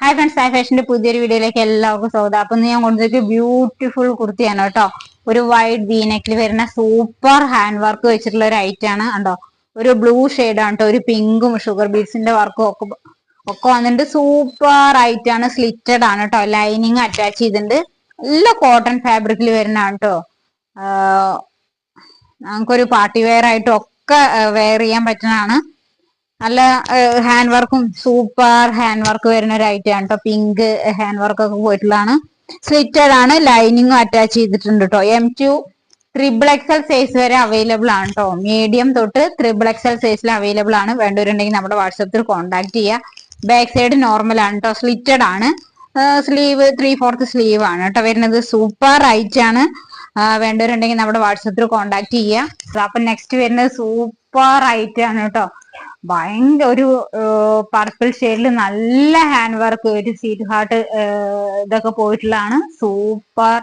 Hi friends, hi ഫാഷന്റെ പുതിയൊരു വീഡിയോയിലേക്ക് എല്ലാവർക്കും സ്വാഗതം. അപ്പൊ ഞാൻ കൊണ്ടുവന്നിട്ട് ബ്യൂട്ടിഫുൾ കുർത്തിയാണ് കേട്ടോ. ഒരു വൈഡ് വീനെക്കിൽ വരുന്ന സൂപ്പർ ഹാൻഡ് വർക്ക് വെച്ചിട്ടുള്ള ഒരു ഐറ്റം ആണ് കണ്ടോ. ഒരു ബ്ലൂ ഷെയ്ഡാണ് കേട്ടോ, ഒരു പിങ്കും ഷുഗർ ബീഡ്സിന്റെ വർക്കും ഒക്കെ വന്നിട്ട് സൂപ്പർ ഐറ്റം ആണ്. സ്ലിറ്റഡ് ആണ് കേട്ടോ, ലൈനിങ് അറ്റാച്ച് ചെയ്തിട്ടുണ്ട്. നല്ല കോട്ടൺ ഫാബ്രിക്കിൽ വരുന്നതാണ് കേട്ടോ. നമുക്കൊരു പാർട്ടി വെയർ ആയിട്ടും ഒക്കെ വെയർ ചെയ്യാൻ പറ്റുന്നതാണ്. നല്ല ഹാൻഡ് വർക്കും സൂപ്പർ ഹാൻഡ് വർക്ക് വരുന്ന ഒരു ഐറ്റം ആണ് കേട്ടോ. പിങ്ക് ഹാൻഡ് വർക്ക് ഒക്കെ പോയിട്ടുള്ളതാണ്. സ്ലിറ്റഡ് ആണ്, ലൈനിങ്ങും അറ്റാച്ച് ചെയ്തിട്ടുണ്ട് കേട്ടോ. M2 XXL സൈസ് വരെ അവൈലബിൾ ആണ് കേട്ടോ. മീഡിയം തൊട്ട് XXL സൈസിൽ അവൈലബിൾ ആണ്. വേണ്ടവരുണ്ടെങ്കിൽ നമ്മുടെ വാട്സപ്പിൽ കോൺടാക്ട് ചെയ്യുക. ബാക്ക് സൈഡ് നോർമൽ ആണ് കേട്ടോ, സ്ലിറ്റഡ് ആണ്. സ്ലീവ് 3/4 സ്ലീവ് ആണ് കേട്ടോ വരുന്നത്. സൂപ്പർ ഐറ്റം ആണ്. വേണ്ടവരുണ്ടെങ്കിൽ നമ്മുടെ വാട്സപ്പിൽ കോൺടാക്ട് ചെയ്യുക. അപ്പൊ നെക്സ്റ്റ് വരുന്നത് സൂപ്പർ ഐറ്റം ആണ് കേട്ടോ. ഭയങ്കര ഒരു പർപ്പിൾ ഷെയ്ഡിൽ നല്ല ഹാൻഡ് വർക്ക്, ഒരു സീറ്റ് ഹാർട്ട് ഇതൊക്കെ പോയിട്ടുള്ളതാണ്. സൂപ്പർ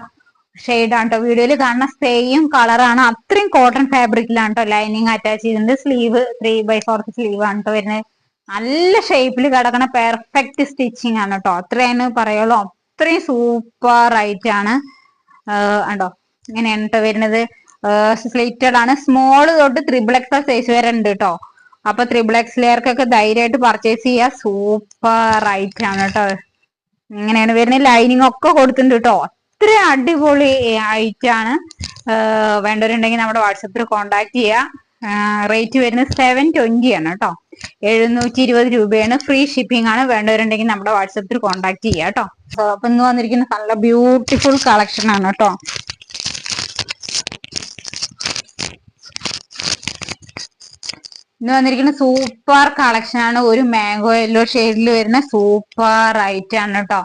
ഷെയ്ഡാണ് കേട്ടോ. വീഡിയോയിൽ കാണുന്ന സെയിം കളറാണ്. അത്രയും കോട്ടൺ ഫാബ്രിക്കിലാണ് കേട്ടോ. ലൈനിങ് അറ്റാച്ച് ചെയ്തിട്ടുണ്ട്. സ്ലീവ് 3/4 സ്ലീവ് ആണ് കേട്ടോ വരുന്നത്. നല്ല ഷേപ്പിൽ കിടക്കണ പെർഫെക്റ്റ് സ്റ്റിച്ചിങ് ആണ് കേട്ടോ. അത്രയാണ് പറയുള്ളൂ. അത്രയും സൂപ്പർ ആയിട്ടാണ് ഉണ്ടോ. ഇങ്ങനെയാണ് കേട്ടോ വരുന്നത്. സ്ലിറ്റഡ് ആണ്. സ്മോൾ തൊട്ട് XXL സൈസ് വരെ ഉണ്ട് കേട്ടോ. അപ്പൊ XXLകാർക്കൊക്കെ ധൈര്യമായിട്ട് പർച്ചേസ് ചെയ്യാം. സൂപ്പർ ഐറ്റം ആണ് കേട്ടോ. ഇങ്ങനെയാണ് വരുന്നത്. ലൈനിങ് ഒക്കെ കൊടുത്തിട്ടുണ്ട് കേട്ടോ. അത്ര അടിപൊളി ഐറ്റം ആണ്. വേണ്ടവരുണ്ടെങ്കിൽ നമ്മുടെ വാട്സപ്പിൽ കോൺടാക്ട് ചെയ്യുക. റേറ്റ് വരുന്നത് 720 ആണ് കേട്ടോ. 720 രൂപയാണ്. ഫ്രീ ഷിപ്പിംഗ് ആണ്. വേണ്ടവരുണ്ടെങ്കിൽ നമ്മുടെ വാട്സപ്പിൽ കോൺടാക്ട് ചെയ്യുക കേട്ടോ. അപ്പൊ ഇന്ന് വന്നിരിക്കുന്ന നല്ല ബ്യൂട്ടിഫുൾ കളക്ഷൻ ആണ് കേട്ടോ. ഇന്ന് വന്നിരിക്കുന്ന സൂപ്പർ കളക്ഷൻ ആണ്. ഒരു മാംഗോ യെല്ലോ ഷെയ്ഡിൽ വരുന്ന സൂപ്പർ ഐറ്റം ആണ് കേട്ടോ.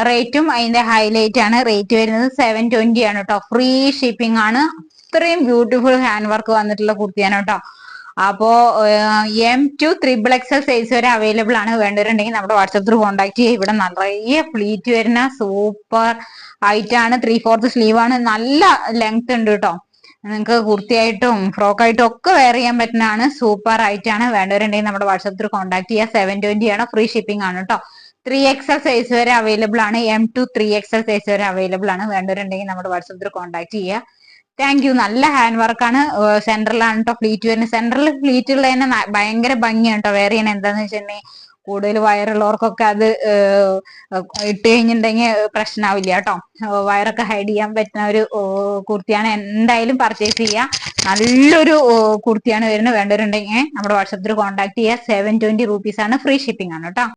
റേറ്റും അതിന്റെ ഹൈലൈറ്റ് ആണ്. റേറ്റ് വരുന്നത് 720 ആണ് കേട്ടോ. ഫ്രീ ഷിപ്പിംഗ് ആണ്. അത്രയും ബ്യൂട്ടിഫുൾ ഹാൻഡ് വർക്ക് വന്നിട്ടുള്ള കുർത്തിയാണ് കേട്ടോ. അപ്പോ M2 XXL സൈസ് വരെ അവൈലബിൾ ആണ്. വേണ്ടവരുണ്ടെങ്കിൽ നമ്മുടെ വാട്സപ്പിൽ കോൺടാക്ട് ചെയ്യുക. ഇവിടെ നിറയെ ഫ്ലീറ്റ് വരുന്ന സൂപ്പർ ഐറ്റം ആണ്. 3/4 സ്ലീവ് ആണ്. നല്ല ലെങ്ത് ഉണ്ട് കേട്ടോ. നിങ്ങൾക്ക് കുർത്തിയായിട്ടും ഫ്രോക്കായിട്ടും ഒക്കെ വെയർ ചെയ്യാൻ പറ്റുന്നതാണ്. സൂപ്പർ ഐറ്റം ആണ്. വേണ്ടവരുണ്ടെങ്കിൽ നമ്മുടെ വാട്സപ്പിൽ കോൺടാക്ട് ചെയ്യുക. 720 ആണ്. ഫ്രീ ഷിപ്പിംഗ് ആണ് കേട്ടോ. 3XL സൈസ് വരെ അവൈലബിൾ ആണ്. M2 3XL സൈസ് വരെ അവൈലബിൾ ആണ്. വേണ്ടവരുണ്ടെങ്കിൽ നമ്മുടെ വാട്സപ്പിൽ കോൺടാക്ട് ചെയ്യുക. Thank you. നല്ല ഹാൻഡ് വർക്കാണ്. സെന്ററിലാണ് കേട്ടോ ഫ്ലീറ്റ് വരുന്നത്. സെന്ററിൽ ഫ്ലീറ്റ് ഉള്ള തന്നെ ഭയങ്കര ഭംഗിയാണ് കേട്ടോ വെയർ ചെയ്യണത്. എന്താന്ന് വെച്ചിട്ടുണ്ടെങ്കിൽ കൂടുതൽ വയറുള്ളവർക്കൊക്കെ അത് ഇട്ട് കഴിഞ്ഞിട്ടുണ്ടെങ്കിൽ പ്രശ്നമാവില്ല കേട്ടോ. വയറൊക്കെ ഹൈഡ് ചെയ്യാൻ പറ്റുന്ന ഒരു കുർത്തിയാണ്. എന്തായാലും പർച്ചേസ് ചെയ്യുക. നല്ലൊരു കുർത്തിയാണ് വരുന്നത്. വേണ്ടവരുണ്ടെങ്കിൽ നമ്മുടെ വാട്സപ്പിൽ കോൺടാക്ട് ചെയ്യുക. 720 rupees ആണ്. ഫ്രീ ഷിപ്പിംഗ് ആണ് കേട്ടോ.